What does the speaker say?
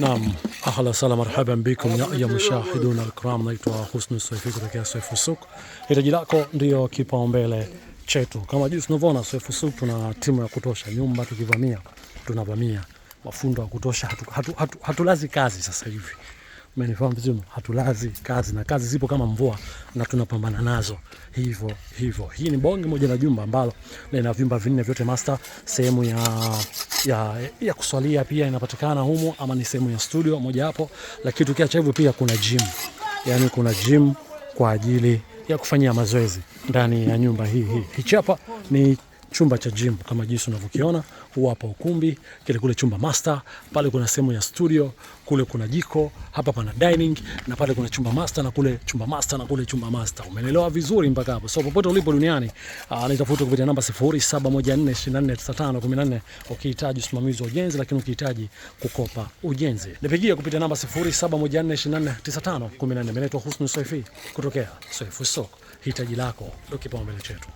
Naam, ahla sala marhaban bikum ya mushahiduna alkiram, naitwa Husnu Soifi kutokea Soifu Souk. Hitaji lako ndio kipaumbele chetu. Kama jinsi tunavyoona Soifu Souk tuna timu ya kutosha, nyumba tukivamia tunavamia, mafundo ya kutosha, hatulazi kazi sasa hivi. Umenifahamu vizuri? Hatulazi kazi na kazi zipo kama mvua na tunapambana nazo hivyo. Hii ni bonge moja la jumba ambalo lina vyumba vinne vyote master, sehemu ya kuswalia pia inapatikana humo, ama ni sehemu ya studio moja hapo. Lakini tukiacha hivyo pia kuna gym. Yaani kuna gym kwa ajili ya kufanyia mazoezi ndani ya nyumba hii. Hichi hapa ni chumba cha gym kama jinsi unavyokiona. Huu hapa ukumbi, kule chumba master, pale kuna sehemu ya studio, kule kuna jiko, hapa pana dining, na pale kuna chumba master na kule chumba master na kule chumba master. Umeelewa vizuri mpaka hapo? So popote ulipo duniani, nitafuta kupitia namba 0714249514 ukihitaji usimamizi wa ujenzi, lakini ukihitaji kukopa ujenzi. Nipigie kupitia namba 0714249514. Mimi naitwa Husnu Soifi kutokea Soifu Souk. Hitaji lako ndio kipaumbele chetu.